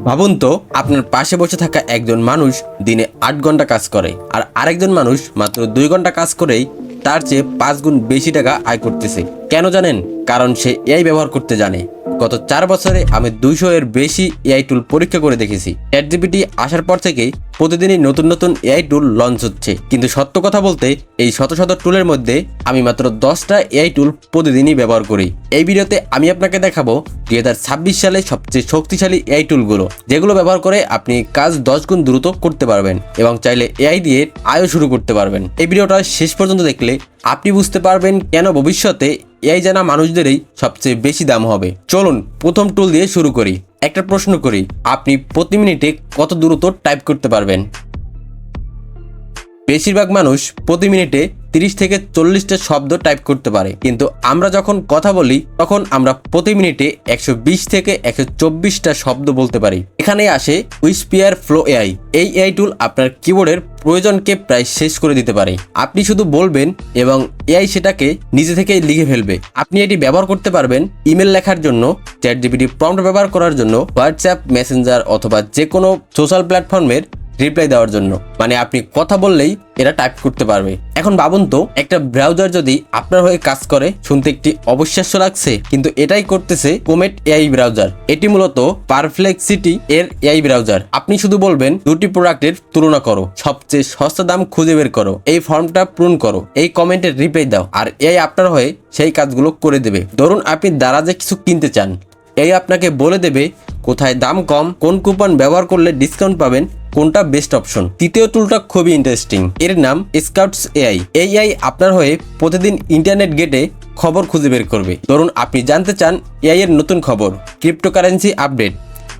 ভাবুন তো আপনার পাশে বসে থাকা একজন মানুষ দিনে 8 ঘন্টা কাজ করে আর আরেকজন মানুষ মাত্র 2 ঘন্টা কাজ করেই তার চেয়ে 5 গুণ বেশি টাকা আয় করতেছে। কেন জানেন? কারণ সে এআই ব্যবহার করতে জানে। গত 4 বছরে আমি 200 এর বেশি এআই টুল পরীক্ষা করে দেখেছি। চ্যাটজিপিটি আসার পর থেকেই প্রতিদিনই নতুন নতুন এআই টুল লঞ্চ হচ্ছে, কিন্তু সত্য কথা বলতে এই শত শত টুলের মধ্যে আমি মাত্র 10টা এআই টুল প্রতিদিনই ব্যবহার করি। এই ভিডিওতে আমি আপনাকে দেখাবো 2026 সালে সবচেয়ে শক্তিশালী এআই টুলগুলো, যেগুলো ব্যবহার করে আপনি কাজ 10 গুণ দ্রুত করতে পারবেন এবং চাইলে এআই দিয়ে আয়ও শুরু করতে পারবেন। এই ভিডিওটা শেষ পর্যন্ত দেখলে আপনি বুঝতে পারবেন কেন ভবিষ্যতে এআই জানা মানুষদেরই সবচেয়ে বেশি দাম হবে। চলুন প্রথম টুল দিয়ে শুরু করি। একটা প্রশ্ন করি, আপনি প্রতি মিনিটে কত দ্রুত টাইপ করতে পারবেন? বেশিরভাগ মানুষ প্রতি মিনিটে 30 থেকে 40টা শব্দ টাইপ করতে পারে, কিন্তু আমরা যখন কথা বলি তখন আমরা প্রতি মিনিটে 120 থেকে 124টা শব্দ বলতে পারি। এখানে আসে উইসপিয়ার ফ্লো এআই। এই এআই টুল আপনার কিবোর্ডের প্রয়োজনকে প্রায় শেষ করে দিতে পারে। আপনি শুধু বলবেন এবং এআই সেটাকে নিজে থেকেই লিখে ফেলবে। আপনি এটি ব্যবহার করতে পারবেন ইমেল লেখার জন্য, চ্যাটজিপিটি প্রম্পট ব্যবহার করার জন্য, হোয়াটসঅ্যাপ, মেসেঞ্জার অথবা যে কোনো সোশ্যাল প্ল্যাটফর্মের রিপ্লাই দেওয়ার জন্য। মানে আপনি কথা বললেই এরা টাইপ করতে পারবে। এখন ভাবুন তো, একটা ব্রাউজার যদি আপনার হয়ে কাজ করে, শুনতে একটি অবিশ্বাস্য লাগছে, কিন্তু এটাই করতেছে কোমেট এআই ব্রাউজার। এটি মূলত পারপ্লেক্সিটি এর এআই ব্রাউজার। আপনি শুধু বলবেন দুটি প্রোডাক্টের তুলনা করো, সবচেয়ে সস্তা দাম খুঁজে বের করো, এই ফর্মটা পূরণ করো, এই কমেন্টের রিপ্লাই দাও, আর এআই আপনার হয়ে সেই কাজগুলো করে দেবে। ধরুন আপনি দারাজে কিছু কিনতে চান, এই আপনাকে বলে দেবে কোথায় দাম কম, কোন কুপন ব্যবহার করলে ডিসকাউন্ট পাবেন, কোনটা বেস্ট অপশন। তৃতীয় টুলটা খুবই ইন্টারেস্টিং। এর নাম স্কাউটস এআই। এই এআই আপনার হয়ে প্রতিদিন ইন্টারনেট গেটে খবর খুঁজে বের করবে। ধরুন আপনি জানতে চান এআই এর নতুন খবর, ক্রিপ্টোকারেন্সি আপডেট,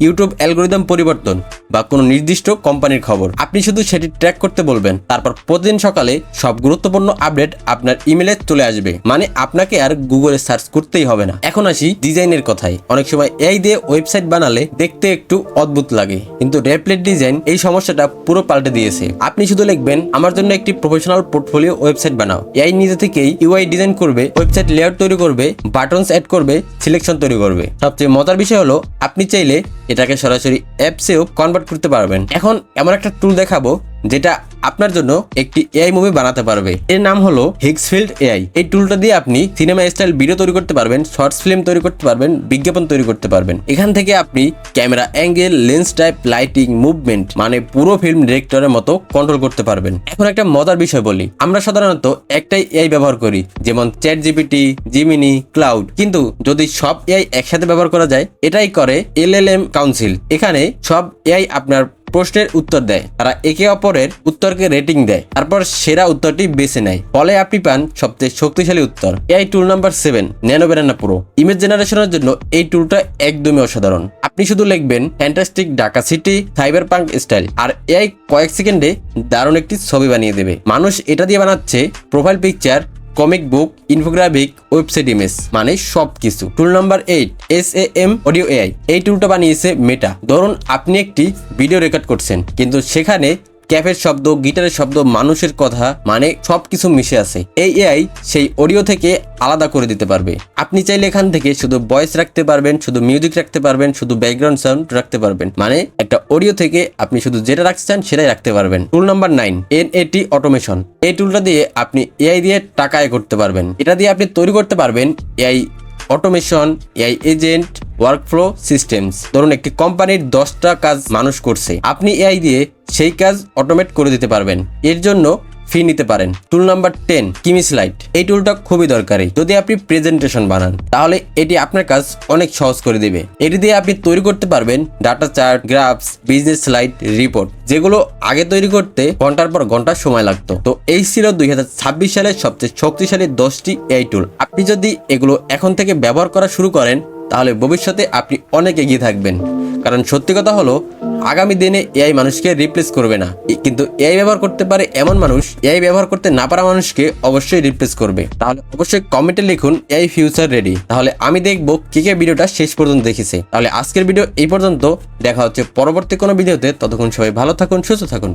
ইউটিউব অ্যালগোরিদম পরিবর্তন বা কোনো নির্দিষ্ট কোম্পানির খবর। আপনি শুধু সেটি ট্র্যাক করতে বলবেন, তারপর প্রতিদিন সকালে সব গুরুত্বপূর্ণ আপডেট আপনার ইমেলে চলে আসবে। মানে আপনাকে আর গুগলে সার্চ করতেই হবে না। এখন আসি ডিজাইনের কথায়। অনেক সময় এআই দিয়ে ওয়েবসাইট বানালে দেখতে একটু অদ্ভুত লাগে, কিন্তু টেমপ্লেট ডিজাইন এই সমস্যাটা পুরো পাল্টে দিয়েছে। আপনি শুধু লিখবেন আমার জন্য একটি প্রফেশনাল পোর্টফোলিও ওয়েবসাইট বানাও, এআই নিজে থেকেই ইউআই ডিজাইন করবে, ওয়েবসাইট লেআউট তৈরি করবে, বাটনস অ্যাড করবে, সিলেকশন তৈরি করবে। সবচেয়ে মজার বিষয় হলো আপনি চাইলে এটাকে সরাসরি অ্যাপসেও কনভার্ট করতে পারবেন। এখন এমন একটা টুল দেখাবো যেটা আপনার জন্য একটি এআই মুভি বানাতে পারবে। এর নাম হলো হিগসফিল্ড এআই। এই টুলটা দিয়ে আপনি সিনেমা স্টাইল ভিডিও তৈরি করতে পারবেন, শর্টস ফিল্ম তৈরি করতে পারবেন, বিজ্ঞাপন তৈরি করতে পারবেন। এখান থেকে আপনি camera angle, lens type, lighting, movement, মানে পুরো ফিল্ম ডিরেক্টরের মতো কন্ট্রোল করতে পারবেন। এখন একটা মজার বিষয় বলি, আমরা সাধারণত একটাই এআই ব্যবহার করি, যেমন চ্যাটজিপিটি, জিমিনি, ক্লাউড। কিন্তু যদি সব এআই একসাথে ব্যবহার করা যায়, এটাই করে এলএলএম কাউন্সিল। এখানে সব এআই আপনার প্রশ্নের উত্তর দেয়, তারা একে অপরের উত্তরকে রেটিং দেয়, তারপর সেরা উত্তরটি বেছে নেয়। ফলে আপনি পান সবচেয়ে শক্তিশালী উত্তর। AI tool number 7, nano banana pro. Image জেনারেশনের জন্য এই টুলটা একদমই অসাধারণ। আপনি শুধু লিখবেন fantastic Dhaka city, cyber punk style, আর এআই কয়েক সেকেন্ডে দারুণ একটি ছবি বানিয়ে দেবে। মানুষ এটা দিয়ে বানাচ্ছে profile picture, comic book, infographic, website image, মানে সবকিছু। টুল নাম্বার 8, SAM অডিও এআই। এই টুলটা বানিয়েছে মেটা। ধরুন আপনি একটি ভিডিও রেকর্ড করছেন, কিন্তু সেখানে ক্যাফের শব্দ, গিটারের শব্দ, মানুষের কথা, মানে সবকিছু মিশে আছে। এই এআই সেই অডিও থেকে আলাদা করে দিতে পারবে। আপনি চাইলে এখান থেকে শুধু ভয়েস রাখতে পারবেন, শুধু মিউজিক রাখতে পারবেন, শুধু ব্যাকগ্রাউন্ড সাউন্ড রাখতে পারবেন। মানে একটা অডিও থেকে আপনি শুধু যেটা রাখতে চান সেটাই রাখতে পারবেন। টুল নাম্বার 9, NAT অটোমেশন। এই টুলটা দিয়ে আপনি এআই দিয়ে টাকা আয় করতে পারবেন। এটা দিয়ে আপনি তৈরি করতে পারবেন AI automation, AI agent, workflow systems. ধরুন একটি কোম্পানির 10টা কাজ মানুষ করছে, আপনি এআই দিয়ে সেই কাজ অটোমেট করে দিতে পারবেন। এর জন্য ফি নিতে পারেন। টুল নাম্বার 10, কিমি স্লাইড। এই টুলটা খুবই দরকারি। যদি আপনি প্রেজেন্টেশন বানান, তাহলে এটি আপনার কাজ অনেক সহজ করে দিবে। এটি দিয়ে আপনি তৈরি করতে পারবেন data chart, graphs, business slide, report, যেগুলো আগে তৈরি করতে ঘন্টার পর ঘন্টা সময় লাগতো। তো এই ছিল 2026 সালের সবচেয়ে শক্তিশালী 10টি এআই টুল। আপনি যদি এগুলো এখন থেকে ব্যবহার করা শুরু করেন, তাহলে ভবিষ্যতে আপনি অনেক এগিয়ে থাকবেন। কারণ সত্যি কথা হলো, আগামী দিনে এআই মানুষকে রিপ্লেস করবে না, কিন্তু এআই ব্যবহার করতে পারে এমন মানুষ এআই ব্যবহার করতে না পারা মানুষকে অবশ্যই রিপ্লেস করবে। তাহলে অবশ্যই কমেন্টে লিখুন এআই ফিউচার রেডি। তাহলে আমি দেখবো কে ভিডিওটা শেষ পর্যন্ত দেখেছে। তাহলে আজকের ভিডিও এই পর্যন্ত। দেখা হচ্ছে পরবর্তী কোনো ভিডিওতে। ততক্ষণ সবাই ভালো থাকুন, সুস্থ থাকুন।